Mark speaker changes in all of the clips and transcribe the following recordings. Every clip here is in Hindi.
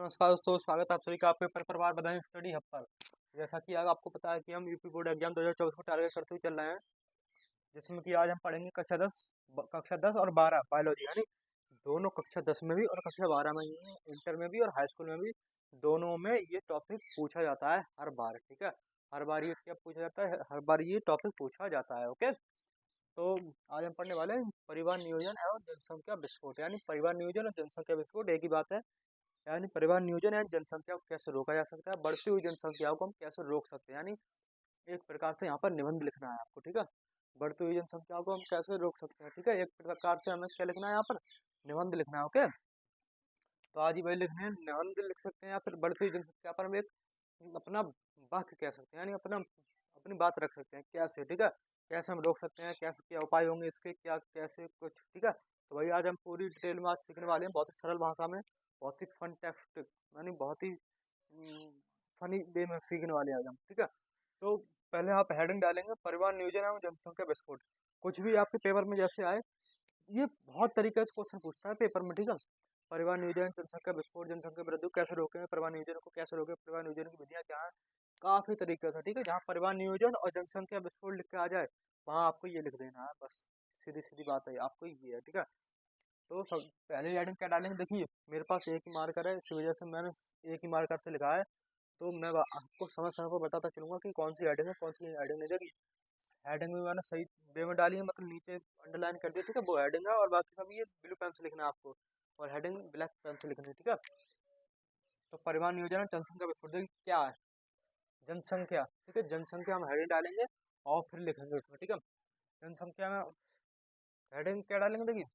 Speaker 1: नमस्कार दोस्तों, स्वागत है आप सभी का आपके परिवार बधाई स्टडी हब पर। जैसा कि आज आपको पता है कि हम यूपी बोर्ड एग्जाम 2024 को टारगेट करते हुए चल रहे हैं, जिसमें कि आज हम पढ़ेंगे कक्षा 10 और 12 बायोलॉजी, यानी दोनों कक्षा 10 में भी और कक्षा 12 में भी, इंटर में भी और हाई स्कूल में भी, दोनों में ये टॉपिक पूछा जाता है हर बार। ठीक है, हर बार ये क्या पूछा जाता है, हर बार ये टॉपिक पूछा जाता है। ओके, तो आज हम पढ़ने वाले हैं परिवार नियोजन एवं जनसंख्या विस्फोट, यानी परिवार नियोजन और जनसंख्या विस्फोट एक ही बात है। यानी परिवार नियोजन यानी जनसंख्या को कैसे रोका जा सकता है, बढ़ती हुई जनसंख्याओं को हम कैसे रोक सकते हैं, यानी एक प्रकार से यहाँ पर निबंध लिखना है आपको। ठीक है, बढ़ती हुई जनसंख्याओं को हम कैसे रोक सकते हैं। ठीक है, एक प्रकार से हमें क्या लिखना है, यहाँ पर निबंध लिखना है। ओके, तो आज ही वही लिखने हैं, निबंध लिख सकते हैं या फिर बढ़ती हुई जनसंख्या पर हम एक अपना वाक्य कह सकते हैं, यानी अपनी बात रख सकते हैं कैसे। ठीक है, कैसे हम रोक सकते हैं, कैसे क्या उपाय होंगे इसके, क्या कैसे कुछ। ठीक है, तो वही आज हम पूरी डिटेल में आज सीखने वाले हैं, बहुत ही सरल भाषा में, बहुत ही फंटेस्टिक, यानी बहुत ही फनी वे में सीखने वाले हैं आज हम। ठीक है, तो पहले आप हेडिंग डालेंगे परिवार नियोजन एवं जनसंख्या विस्फोट। कुछ भी आपके पेपर में जैसे आए, ये बहुत तरीके से क्वेश्चन पूछता है पेपर में। ठीक है, परिवार नियोजन, जनसंख्या विस्फोट, जनसंख्या वृद्धि को कैसे रोकें, परिवार नियोजन को कैसे रोकें, परिवार नियोजन की विधियां क्या है, काफी तरीके से। ठीक है, जहाँ परिवार नियोजन और जनसंख्या विस्फोट लिख के आ जाए, वहाँ आपको ये लिख देना है, बस सीधी सीधी बात है, आपको ये है। ठीक है, तो सब पहले हेडिंग क्या डालेंगे, देखिए मेरे पास एक ही मार्कर है, इसी वजह से मैंने एक ही मार्कर से लिखा है, तो मैं आपको समय समय पर बताता चलूंगा कि कौन सी हेडिंग है, कौन सी हेडिंग नहीं। देखिए हेडिंग में मैंने सही वे में डाली है, मतलब नीचे अंडरलाइन कर दिया। ठीक है, वो हेडिंग है, और बाकी सब ये ब्लू पेन से लिखना है आपको, और हेडिंग ब्लैक पेन से लिखनी है। ठीक है, तो परिवार नियोजन और जनसंख्या विस्फोट देखिए क्या है, जनसंख्या। ठीक है, जनसंख्या हम हेडिंग डालेंगे और फिर लिखेंगे उसमें। ठीक है, जनसंख्या में हेडिंग क्या डालेंगे, देखिए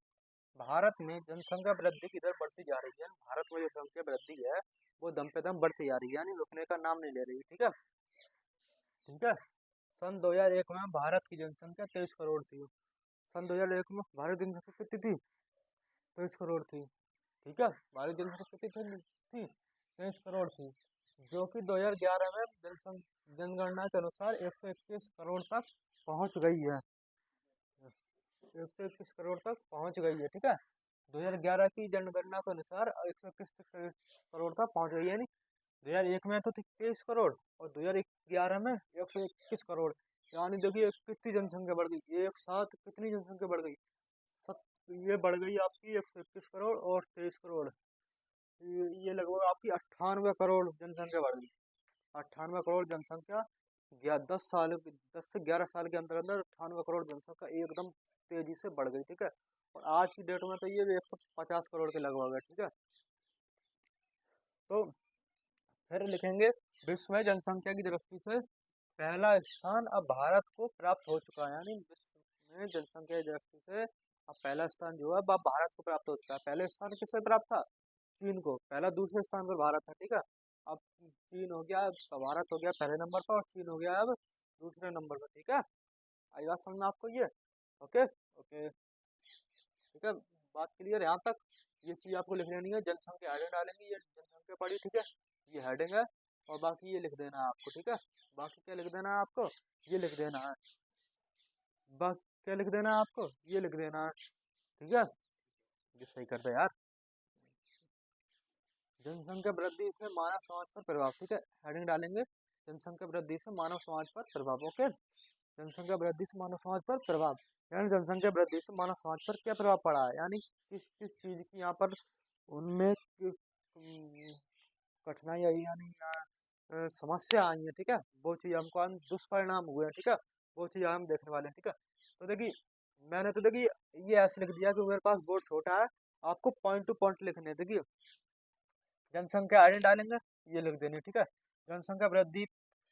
Speaker 1: भारत में जनसंख्या वृद्धि की दर बढ़ती जा रही है। भारत में जो जनसंख्या वृद्धि है वो दम पे दम बढ़ती जा रही है, यानी रुकने का नाम नहीं ले रही। ठीक है, ठीक है, सन 2001 में भारत की जनसंख्या 23 करोड़ थी। सन 2001 में भारत की जनसंख्या कितनी थी, 23 करोड़ थी। ठीक है, भारत की जनसंख्या कितनी थी, 23 करोड़ थी, जो कि 2011 में जनगणना के अनुसार 121 करोड़ तक पहुंच गई है। 121 करोड़ तक पहुंच गई है। ठीक है, 2011 की जनगणना के अनुसार 121 करोड़ तक पहुंच गई है, यानी 2001 में तो थी 23 करोड़ और 2011 में 121 करोड़। यानी देखिए कितनी जनसंख्या बढ़ गई, एक साथ कितनी जनसंख्या बढ़ गई, सब ये बढ़ गई आपकी 121 करोड़ और 23 करोड़, ये लगभग आपकी 98 करोड़ जनसंख्या बढ़ गई। 98 करोड़ जनसंख्या 10 से 11 साल के अंदर अंदर 98 करोड़ जनसंख्या एकदम तेजी से बढ़ गई। ठीक है, और आज की डेट में तो ये 150 करोड़ के लगभग है। ठीक है, तो फिर लिखेंगे विश्व में जनसंख्या की दृष्टि से पहला स्थान अब भारत को प्राप्त हो चुका है, यानी विश्व में जनसंख्या की दृष्टि से अब पहला स्थान जो है अब भारत को प्राप्त हो चुका है। पहले स्थान किससे प्राप्त था, चीन को, पहला दूसरे स्थान पर भारत था। ठीक है, अब चीन हो गया, अब भारत हो गया पहले नंबर पर और चीन हो गया अब दूसरे नंबर पर। ठीक है, आई बात समझ में आपको ये। ओके ओके, ठीक है, बात क्लियर है यहाँ तक। ये चीज आपको लिख लेनी है, जनसंख्या हेडिंग डालेंगे, ये जनसंख्या पड़ी। ठीक है, ये हेडिंग है, और बाकी ये लिख देना है आपको। ठीक है, बाकी क्या लिख देना है आपको, ये लिख देना है, बाकी क्या लिख देना है आपको, ये लिख देना है। ठीक है, ये सही कर दे यार। जनसंख्या वृद्धि से मानव समाज पर प्रभाव। ठीक है, हेडिंग डालेंगे जनसंख्या वृद्धि से मानव समाज पर प्रभाव। ओके, जनसंख्या वृद्धि से मानव समाज पर प्रभाव, यानी जनसंख्या वृद्धि से मानव समाज पर क्या प्रभाव पड़ा है, यानी किस किस चीज की यहाँ पर उनमें कठिनाई आई, यानी समस्या आई है। ठीक है, वो चीज हमको दुष्परिणाम हुए हैं। ठीक है, वो चीज हम देखने वाले हैं। ठीक है, तो देखिए मैंने तो देखिए ये ऐसे लिख दिया कि मेरे पास बोर्ड छोटा है, आपको पॉइंट टू पॉइंट लिखने हैं। देखिए जनसंख्या आयरन डालेंगे, ये लिख देंगे। ठीक है, जनसंख्या वृद्धि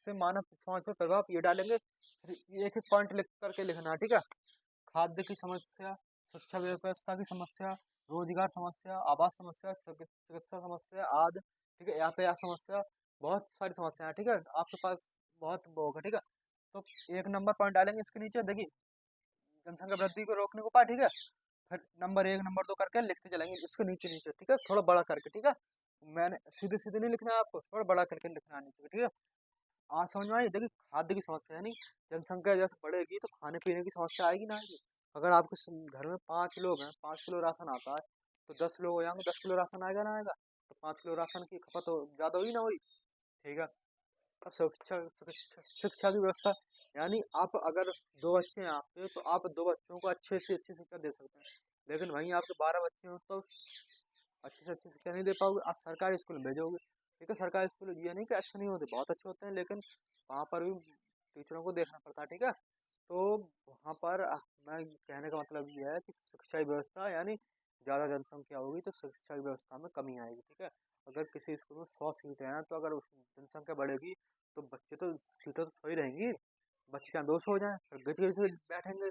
Speaker 1: से मानव समाज पर प्रभाव, ये डालेंगे, फिर एक एक पॉइंट लिख करके लिखना है। ठीक है, खाद्य की समस्या, शिक्षा व्यवस्था की समस्या, रोजगार समस्या, आवास समस्या, चिकित्सा समस्या आदि। ठीक है, यातायात समस्या, बहुत सारी समस्याएं हैं। ठीक है, आपके पास बहुत वो होगा। ठीक है, तो एक नंबर पॉइंट डालेंगे इसके नीचे, देखिए जनसंख्या वृद्धि को रोकने को पाया। ठीक है, फिर नंबर 1 नंबर 2 करके लिखते चलेंगे इसके नीचे नीचे। ठीक है, थोड़ा बड़ा करके। ठीक है, मैंने सीधे सीधे नहीं लिखना है आपको, थोड़ा बड़ा करके लिखना है नीचे। ठीक है, आज समझ में आई। देखिए खाद्य की समस्या, यानी जनसंख्या जैसे बढ़ेगी तो खाने पीने की समस्या आएगी ना आएगी। अगर आपके घर में 5 लोग हैं, 5 किलो राशन आता है, तो 10 लोग हो जाएंगे, 10 किलो राशन आएगा ना आएगा, तो 5 किलो राशन की खपत हो ज़्यादा हुई ना हुई, ठीक है। अब शिक्षा की व्यवस्था, यानी आप अगर 2 बच्चे हैं आपके, तो आप 2 बच्चों को अच्छे से अच्छी शिक्षा दे सकते हैं। लेकिन वहीं आपके 12 बच्चे हों तो अच्छे से अच्छी शिक्षा नहीं दे पाओगे, आप सरकारी स्कूल में भेजोगे, ठीक है। सरकारी स्कूल ये नहीं कि अच्छे नहीं होते, बहुत अच्छे होते हैं, लेकिन वहाँ पर भी टीचरों को देखना पड़ता है, ठीक है। तो वहाँ पर मैं कहने का मतलब ये है कि शिक्षा की व्यवस्था, यानी ज़्यादा जनसंख्या होगी तो शिक्षा की व्यवस्था में कमी आएगी, ठीक है। अगर किसी स्कूल में 100 सीटें हैं, तो अगर उस जनसंख्या बढ़ेगी तो बच्चे तो सीटें तो सही रहेंगी, बच्चे चाहे 200 हो जाएं, फिर गिच गिच बैठेंगे।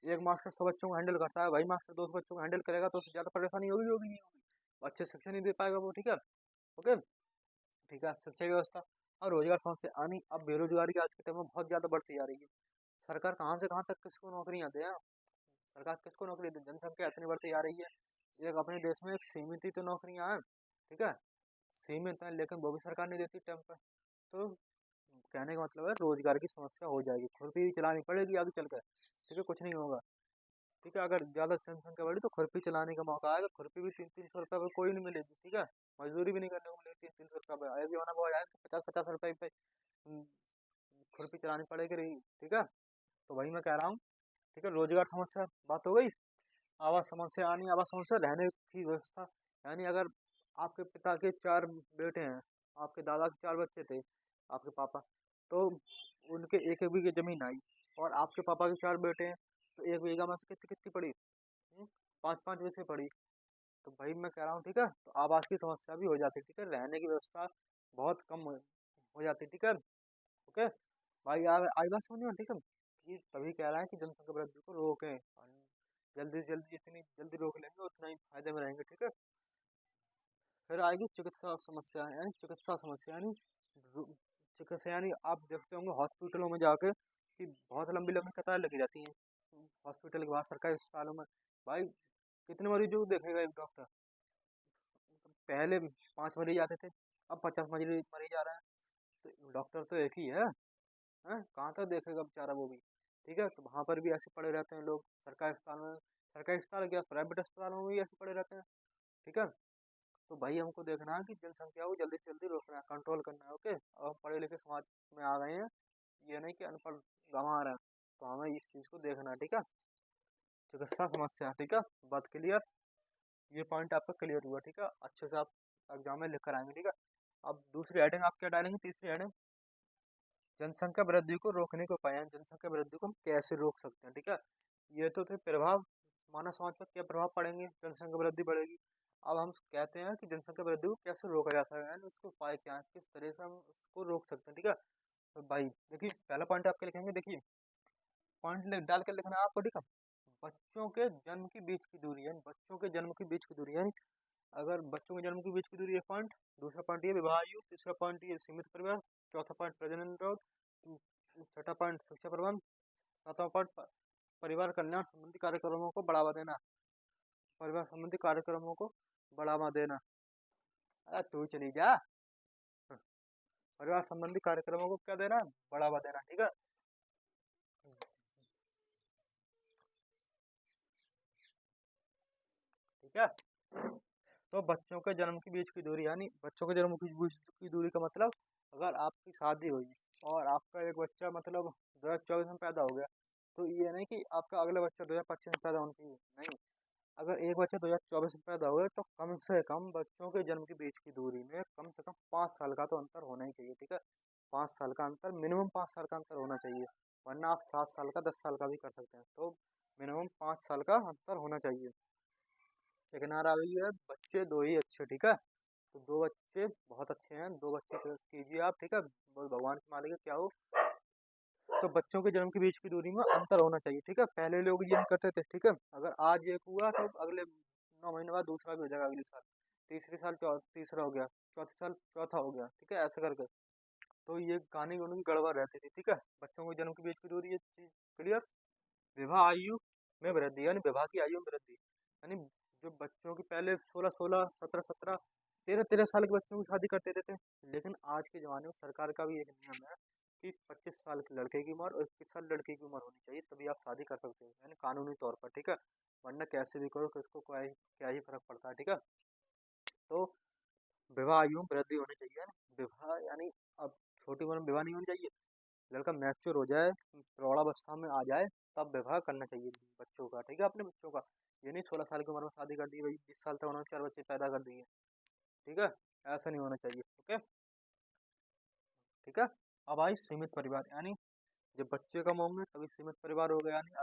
Speaker 1: एक मास्टर 100 बच्चों को हैंडल करता है, वही मास्टर 200 बच्चों को हैंडल करेगा तो उससे ज़्यादा परेशानी होगी होगी नहीं होगी, अच्छे से शिक्षा नहीं दे पाएगा वो, ठीक है। ओके, ठीक है। शिक्षा की व्यवस्था और रोजगार समस्या, यानी अब बेरोजगारी की आज के टाइम में बहुत ज़्यादा बढ़ती जा रही है। सरकार कहाँ से कहाँ तक किसको नौकरियाँ दे, सरकार किसको नौकरी दे, जनसंख्या इतनी बढ़ती जा रही है। एक अपने देश में एक सीमित ही तो नौकरियाँ हैं, ठीक है, सीमित हैं, लेकिन वो भी सरकार नहीं देती टाइम पर। तो कहने का मतलब है रोजगार की समस्या हो जाएगी, खुरपी भी चलानी पड़ेगी आगे चल कर, ठीक है, कुछ नहीं होगा, ठीक है। अगर ज़्यादा जनसंख्या बढ़ी तो खुरपी चलाने का मौका आएगा, खुरपी भी 300-300 रुपये पर कोई नहीं मिलेगी, ठीक है। मजदूरी भी नहीं करने को मिलेगी 300-300 रुपये पर, आएगी होना वो आएगा 50-50 रुपये पे खुरपी चलानी पड़ेगी रही, ठीक है। तो वही मैं कह रहा हूँ, ठीक है। रोजगार समस्या बात हो गई। आवास समस्या, यानी आवास समस्या रहने की व्यवस्था, यानी अगर आपके पिता के 4 बेटे हैं, आपके दादा के 4 बच्चे थे, आपके पापा, तो उनके एक एक बीघे जमीन आई, और आपके पापा के 4 बेटे हैं, तो एक बीघा में से कितनी कितनी पड़ी, 5-5 बीघे पड़ी। तो भाई मैं कह रहा हूँ, ठीक है, तो आवास की समस्या भी हो जाती है, ठीक है, रहने की व्यवस्था बहुत कम हो जाती है, ठीक है। ओके भाई, यार आई बात समझ में, ठीक है। ये तभी कह रहा है कि जनसंख्या वृद्धि को रोकें, और जल्दी से जल्दी जितनी जल्दी रोक लेंगे उतना ही फायदे में रहेंगे, ठीक है। फिर आएगी चिकित्सा समस्या, यानी चिकित्सा समस्या, यानी रो- चिकित्सा, यानी आप देखते होंगे हॉस्पिटलों में जाके कि बहुत लंबी लंबी कतार लगी रहती हैं हॉस्पिटल के बाहर, सरकारी अस्पतालों में। भाई कितने मरीजों को देखेगा एक डॉक्टर, पहले 5 मरीज आते थे, अब 50 मरीज मरीज आ रहे हैं, तो डॉक्टर तो एक ही है, हैं, कहाँ तक देखेगा बेचारा वो भी, ठीक है। तो वहाँ पर भी ऐसे पड़े रहते हैं लोग, सरकारी अस्पताल में, सरकारी अस्पताल क्या प्राइवेट अस्पतालों में भी ऐसे पड़े रहते हैं, ठीक है। तो भाई हमको देखना है कि जनसंख्या को जल्दी से जल्दी रोकना है, कंट्रोल करना है, ओके। और हम पढ़े लिखे समाज में आ गए हैं, ये नहीं कि अनपढ़ गंवा रहे हैं, तो हमें इस चीज़ को देखना है, ठीक है। चिकित्सा समस्या, ठीक है, बात क्लियर, ये पॉइंट आपका क्लियर हुआ, ठीक है, अच्छे से आप एग्जाम में लिख कर आएंगे, ठीक है। अब दूसरी हेडिंग आप क्या डालेंगे, तीसरी हेडिंग, जनसंख्या वृद्धि को रोकने के उपाय हैं, जनसंख्या वृद्धि को हम कैसे रोक सकते हैं, ठीक है। ये तो थे प्रभाव, मानव समाज पर क्या प्रभाव पड़ेंगे, जनसंख्या वृद्धि बढ़ेगी। अब हम कहते हैं कि जनसंख्या वृद्धि को कैसे रोका जा सकता है, उसके उपाय क्या है, किस तरह से हम उसको रोक सकते हैं, ठीक है। तो भाई देखिए, पहला पॉइंट आपके लिखेंगे, देखिए पॉइंट डाल कर लिखना है आपको, ठीक है। बच्चों के जन्म के बीच की दूरी, यानी बच्चों के जन्म के बीच की दूरी, यानी अगर बच्चों के जन्म के बीच की दूरी, एक पॉइंट, दूसरा पॉइंट ये विवाह आयु, तीसरा पॉइंट ये सीमित परिवार, चौथा पॉइंट प्रजनन निरोध, छठा पॉइंट शिक्षा प्रबंध, सातवां पॉइंट परिवार कल्याण संबंधी कार्यक्रमों को बढ़ावा देना, परिवार संबंधी कार्यक्रमों को बढ़ावा देना, अरे तू चली जा, परिवार संबंधी कार्यक्रमों को क्या देना, बढ़ावा देना, ठीक है। ठीक है, तो बच्चों के जन्म के बीच की दूरी, यानी बच्चों के जन्म के बीच की दूरी का मतलब, अगर आपकी शादी हुई और आपका एक बच्चा मतलब 2024 में पैदा हो गया, तो ये नहीं कि आपका अगला बच्चा 2025 में पैदा होना चाहिए, नहीं। अगर एक बच्चा 2024 में पैदा हुआ है तो कम से कम बच्चों के जन्म के बीच की दूरी में कम से कम 5 साल का तो अंतर होना ही चाहिए, ठीक है। 5 साल का अंतर, मिनिमम 5 साल का अंतर होना चाहिए, वरना आप 7 साल का 10 साल का भी कर सकते हैं, तो मिनिमम 5 साल का अंतर होना चाहिए। लेकिन आ रही है बच्चे दो ही अच्छे, ठीक है, तो 2 बच्चे बहुत अच्छे हैं, 2 बच्चे कीजिए आप, ठीक है, भगवान के मालिक है, क्या हो। तो बच्चों के जन्म के बीच की दूरी में अंतर होना चाहिए, ठीक है। पहले लोग ये नहीं करते थे, ठीक है, अगर आज एक हुआ तो अगले 9 महीने बाद दूसरा भी हो जाएगा, अगले साल तीसरे साल तीसरा हो गया, चौथे साल चौथा हो गया, ठीक है, ऐसे करके। तो ये कहानी उनकी गड़बड़ रहती थी, ठीक है। बच्चों के जन्म के बीच की दूरी, ये चीज क्लियर। विवाह आयु में वृद्धि, यानी विवाह की आयु में वृद्धि, यानी जो बच्चों की पहले 16-16, 17-17, 13-13 साल के बच्चों की शादी कर देते थे, लेकिन आज के ज़माने में सरकार का भी एक नियम है कि 25 साल के लड़के की उम्र और 21 साल लड़की की उम्र होनी चाहिए, तभी आप शादी कर सकते हो, यानी कानूनी तौर पर, ठीक है। वरना कैसे भी करो, किसको क्या ही फर्क पड़ता है, ठीक है। तो विवाह आयु में वृद्धि होनी चाहिए, है ना। विवाह यानी अब छोटी उम्र में विवाह नहीं होनी चाहिए। लड़का मैच्योर हो जाए, प्रौढ़ावस्था में आ जाए, तब विवाह करना चाहिए बच्चों का, ठीक है, अपने बच्चों का। ये नहीं 16 साल की उम्र में शादी कर दी भाई, 20 साल तक उन्होंने 4 बच्चे पैदा कर दिए, ठीक है। ऐसा नहीं होना चाहिए, ओके, ठीक है। अब आई सीमित परिवार, यानी जब बच्चे कम होंगे तभी सीमित परिवार हो गया, यानी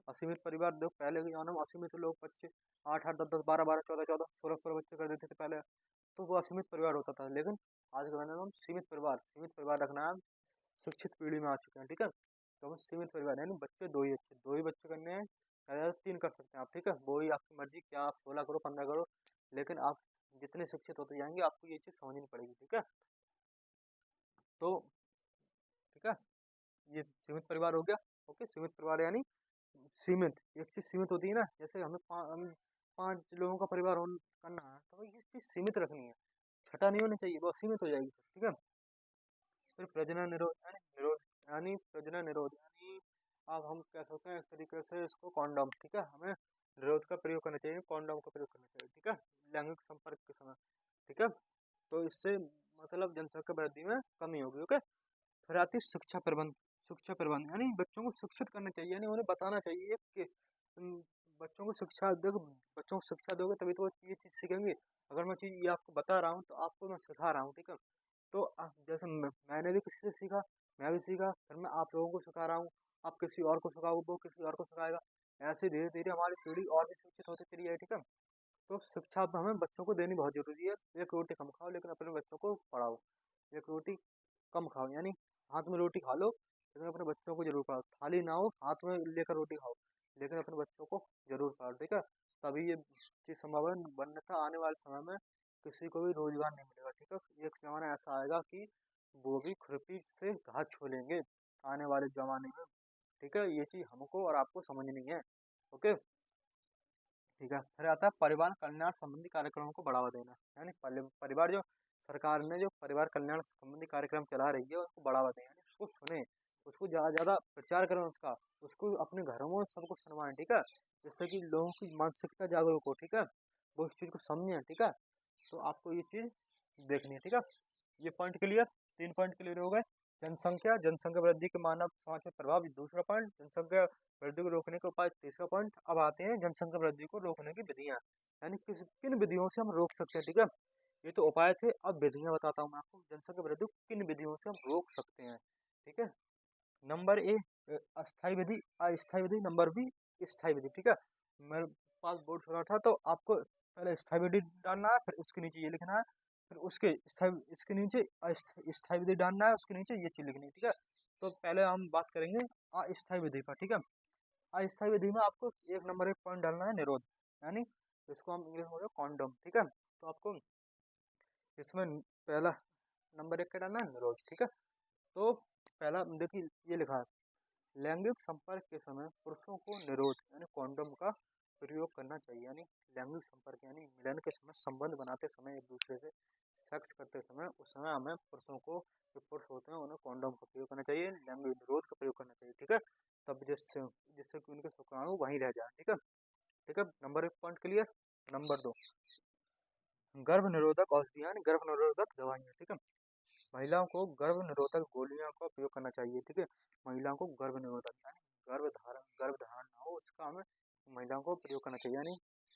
Speaker 1: असीमित परिवार। देखो पहले के जमाने में असीमित लोग बच्चे 8 8 10 10 12 12 14 14 16 16 बच्चे कर देते थे पहले, तो वो असीमित परिवार होता था। लेकिन आज के जमाने में हम सीमित परिवार रखना है, शिक्षित पीढ़ी में आ चुके हैं, ठीक है। तो हम सीमित परिवार यानी बच्चे दो ही बच्चे करने हैं, ज़्यादा से 3 कर सकते हैं आप, ठीक है। वो ही आपकी मर्जी, क्या आप 16 करो 15 करो, लेकिन आप जितने शिक्षित होते जाएंगे आपको ये चीज़ समझनी पड़ेगी, ठीक है। तो ठीक है, ये सीमित परिवार हो गया, ओके। सीमित परिवार यानी सीमित, एक चीज़ सीमित होती है ना, जैसे हम 5 लोगों का परिवार करना है, तो भाई ये चीज़ सीमित रखनी है, छठा नहीं होनी चाहिए, वो असीमित हो जाएगी, ठीक है। फिर प्रजनन निरोध यानी प्रजनन निरोध यानी अब हम कह सकते हैं एक तरीके से इसको कॉन्डोम, ठीक है। हमें निरोध का प्रयोग करना चाहिए, कॉन्डोम का प्रयोग करना चाहिए, ठीक है, लैंगिक संपर्क के समय, ठीक है। तो इससे मतलब जनसंख्या वृद्धि में कमी होगी, ओके। फिर आती है शिक्षा प्रबंध यानी बच्चों को शिक्षित करना चाहिए, यानी उन्हें बताना चाहिए कि बच्चों को शिक्षा, देखो बच्चों को शिक्षा दोगे तभी तो वो ये चीज़ सीखेंगे। अगर मैं चीज़ ये आपको बता रहा हूँ तो आपको मैं सिखा रहा हूँ, ठीक है। तो जैसे मैंने भी किसी से सीखा, मैं भी सीखा, फिर मैं आप लोगों को सिखा रहा हूँ, आप किसी और को सिखाओ, वो किसी और को सिखाएगा, ऐसे धीरे धीरे हमारी पीढ़ी और भी शिक्षित होती चली है, ठीक है। तो शिक्षा अब हमें बच्चों को देनी बहुत जरूरी है। एक रोटी कम खाओ लेकिन अपने बच्चों को पढ़ाओ, एक रोटी कम खाओ यानी हाथ में रोटी खा लो, लेकिन अपने बच्चों को जरूर पढ़ाओ, थाली ना हो हाथ में लेकर रोटी खाओ, लेकिन अपने बच्चों को जरूर पढ़ाओ, ठीक है। तभी ये चीज़ संभव है, वरना आने वाले समय में किसी को भी रोजगार नहीं मिलेगा, ठीक है। एक जमाना ऐसा आएगा कि वो भी खुरपी से घास छोलेंगे आने वाले जमाने में, ठीक है। ये चीज़ हमको और आपको समझनी है, ओके, ठीक है। फिर आता है परिवार कल्याण संबंधी कार्यक्रमों को बढ़ावा देना, यानी परिवार जो सरकार ने जो परिवार कल्याण संबंधी कार्यक्रम चला रही है उसको बढ़ावा दें, यानी उसको सुने, उसको ज़्यादा ज़्यादा प्रचार करें उसका, उसको अपने घरों में सबको सुनवाएं, ठीक है, जिससे कि लोगों की मानसिकता जागरूक हो, ठीक है, वो इस चीज़ को समझें, ठीक है। तो आपको ये चीज़ देखनी है, ठीक है। ये पॉइंट क्लियर, 3 पॉइंट क्लियर हो गए। जनसंख्या वृद्धि के मानव समाज पर प्रभाव, दूसरा पॉइंट। जनसंख्या वृद्धि को रोकने के उपाय, तीसरा पॉइंट। अब आते हैं जनसंख्या वृद्धि को रोकने की विधियां, यानी किन विधियों से हम रोक सकते हैं, ठीक है। ये तो उपाय थे, अब विधियां बताता हूँ मैं आपको, जनसंख्या वृद्धि को किन विधियों से हम रोक सकते हैं, ठीक है। नंबर ए, अस्थायी विधि, अस्थायी विधि। नंबर बी, स्थायी विधि, ठीक है। मेरे पास बोर्ड छोड़ा था तो आपको पहले स्थायी विधि डालना है, फिर उसके नीचे ये लिखना है, फिर उसके स्थायी इसके नीचे स्थायी विधि डालना है, उसके नीचे ये चीज लिखनी है, ठीक है। तो पहले हम बात करेंगे अस्थायी विधि पर, ठीक है। अस्थायी विधि में आपको 1 नंबर 1 पॉइंट डालना है निरोध, यानी इसको हम इंग्लिश में कॉन्डोम, ठीक है। तो आपको इसमें पहला नंबर 1 का डालना है निरोध, ठीक है। तो पहला देखिए ये लिखा है, लैंगिक संपर्क के समय पुरुषों को निरोध यानी कॉन्डोम का प्रयोग करना चाहिए, यानी लैंगिक संपर्क यानी मिलन के समय, संबंध बनाते समय, एक दूसरे से सेक्स करते समय, उस समय हमें पुरुषों को, जो पुरुष होते हैं उन्हें कॉन्डोम का प्रयोग करना चाहिए, लैंगिक निरोध का प्रयोग करना चाहिए, ठीक है। तब जिससे जिससे कि उनके शुक्राणु वहीं रह जाए, ठीक है, ठीक है। Number 1 point clear. नंबर 2, गर्भ निरोधक औषधियाँ, गर्भ निरोधक दवाइयाँ, ठीक है। महिलाओं को गर्भ निरोधक गोलियों का प्रयोग करना चाहिए, ठीक है। महिलाओं को गर्भ निरोधक यानी गर्भ धारण ना हो उसका हमें महिलाओं को प्रयोग करना चाहिए, यानी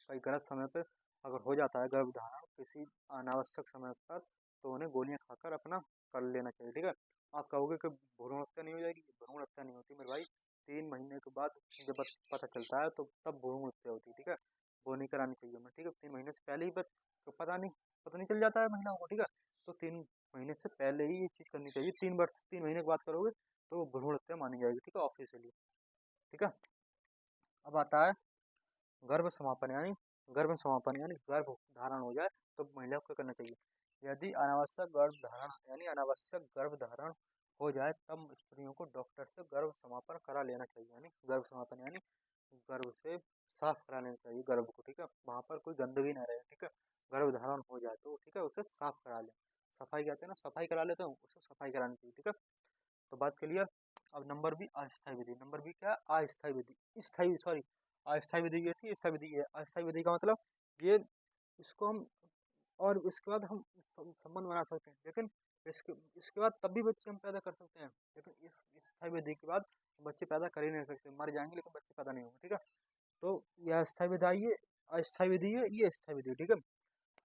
Speaker 1: कई गलत समय पर अगर हो जाता है गर्भ धारण किसी अनावश्यक समय पर, तो उन्हें गोलियां खाकर अपना कर लेना चाहिए, ठीक है। आप कहोगे कि भ्रूण हत्या नहीं हो जाएगी, भ्रूण हत्या नहीं होती मेरे भाई, 3 महीने के बाद जब पता चलता है तो तब भ्रूण हत्या होती है, ठीक है। वो नहीं करानी चाहिए हमें, ठीक है। 3 महीने से पहले ही तो पता नहीं चल जाता है महिलाओं को, ठीक है। तो 3 महीने से पहले ही ये चीज़ करनी चाहिए, 3 महीने की बात करोगे तो वो भ्रूण हत्या मानी जाएगी, ठीक है, ऑफिशियली, ठीक है। अब आता है गर्भ धारण हो जाए तो महिला को क्या करना चाहिए। यदि अनावश्यक गर्भ धारण हो जाए तब स्त्रियों को डॉक्टर से गर्भ समापन करा लेना चाहिए, यानी गर्भ समापन यानी गर्भ से साफ करा लेना चाहिए गर्भ को, ठीक है। वहाँ पर कोई गंदगी ना रहे, ठीक है। गर्भ धारण हो जाए तो ठीक है उसे साफ करा लें, सफाई कहते हैं ना, सफाई करा लेते हैं, उसे सफाई करानी चाहिए, ठीक है। तो बात क्लियर। अब नंबर बी अस्थायी विधि, नंबर बी क्या है, अस्थायी विधि, स्थायी सॉरी, अस्थायी विधि ये थी, स्थायी विधि ये, अस्थायी विधि का मतलब ये, इसको हम और इसके बाद हम संबंध बना सकते हैं। लेकिन इसके इसके बाद तब भी बच्चे हम पैदा कर सकते हैं, लेकिन इस स्थायी विधि के बाद बच्चे पैदा कर ही नहीं सकते, मर जाएंगे लेकिन बच्चे पैदा नहीं होंगे, ठीक है। तो यह स्थायी विधि है, ये अस्थायी विधि है, ये स्थायी विधि है, ठीक है।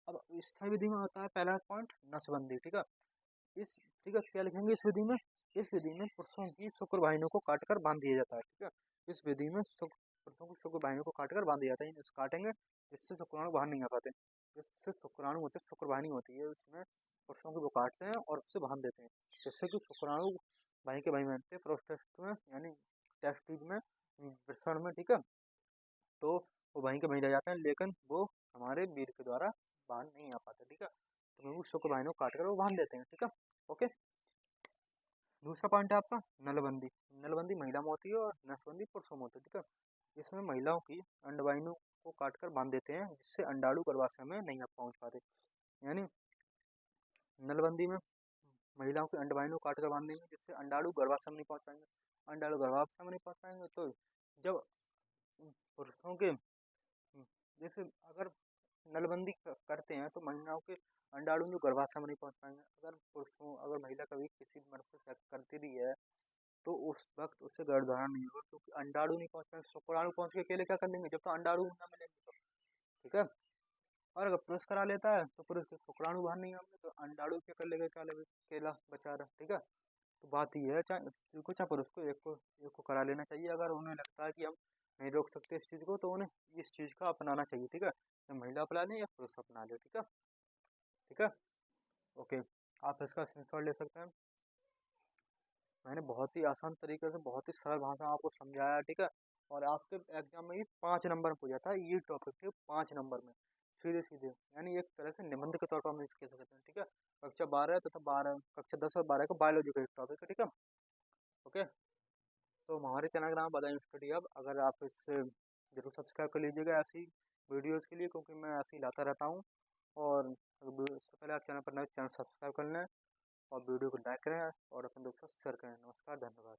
Speaker 1: अब स्थायी विधि में होता है पहला पॉइंट नसबंदी, ठीक है। इस ठीक है, क्या लिखेंगे इस विधि में? इस विधि में पुरुषों की शुक्र वाहिनियों को काटकर बांध दिया जाता है, ठीक है। इस विधि में पुरुषों की शुक्र वाहिनियों को काटकर बांध दिया जाता है, इस काटेंगे जिससे शुक्राणु बाहर नहीं आ पाते। जिससे शुक्राणु होते हैं, शुक्र वाहिनी होती है, उसमें पुरुषों को वो काटते हैं और उससे बांध देते हैं, जिससे कि शुक्राणु वहीं के वहीं बनते हैं प्रोस्टेट में, यानी टेस्टिस में, वृषण में, ठीक है। तो वो वहीं के वहीं रह जाते हैं, लेकिन वो हमारे वीर के द्वारा बाहर नहीं आ पाते, ठीक है। तो वो शुक्र वाहिनियों को काट कर वो बांध देते हैं, ठीक है। ओके। दूसरा पॉइंट है आपका नलबंदी। नलबंदी महिला में होती है और नसबंदी पुरुषों में होती है, ठीक है। इसमें महिलाओं की अंडवाहिनियों को काटकर बांध देते हैं, जिससे अंडाणु गर्भाशय में नहीं पहुंच पाते। यानी नलबंदी में महिलाओं की अंडवाहिनियों को काटकर बांध देंगे, जिससे अंडाणु गर्भाशय में नहीं पहुंच पाएंगे। अंडाणु गर्भाशय में नहीं पहुंच पाएंगे तो जब पुरुषों के जैसे अगर नलबंदी करते हैं तो महिलाओं के अंडाणु जो गर्भाशय में नहीं पहुंच पाएंगे। अगर महिला कभी किसी मर्द से सेक्स करती भी है तो उस वक्त उससे गर्भधारण नहीं होगा, क्योंकि अंडाणु नहीं पहुंच पाएंगे। शुक्राणु पहुंच के अकेले क्या कर लेंगे जब तो अंडाणु ना मिलेंगे तो, ठीक है। और अगर पुरुष करा लेता है तो पुरुष के शुक्राणु बाहर नहीं होंगे तो अंडाणु क्या कर लेगा, क्या लेगा, अकेला बचा रहा, ठीक है। तो बात ये है, चाहे स्त्री को चाहे पुरुष को, एक को करा लेना चाहिए। अगर उन्हें लगता है कि हम नहीं रोक सकते इस चीज़ को, तो उन्हें इस चीज़ का अपनाना चाहिए, ठीक है। या महिला अपना ले या पुरुष अपना ले, ठीक है, ठीक है। ओके, आप इसका स्क्रीनशॉट ले सकते हैं। मैंने बहुत ही आसान तरीके से, बहुत ही सरल भाषा में आपको समझाया, ठीक है। और आपके एग्जाम में ये 5 नंबर में पूछा जाता है, ये टॉपिक थे 5 नंबर में, सीधे सीधे, यानी एक तरह से निबंध के तौर पर हम इसके सकते हैं, ठीक है। कक्षा 12 तथा 12 कक्षा 10 और 12 का बायोलॉजी का एक टॉपिक है, ठीक है। ओके। तो हमारे चैनल का नाम बदायूं स्टडी हब, अगर आप इससे जरूर सब्सक्राइब कर लीजिएगा ऐसी वीडियोज़ के लिए, क्योंकि मैं ऐसे ही लाता रहता हूँ। और इससे पहले आप चैनल पर नए, चैनल सब्सक्राइब कर लें और वीडियो को लाइक करें और अपने दोस्तों से शेयर करें। नमस्कार, धन्यवाद।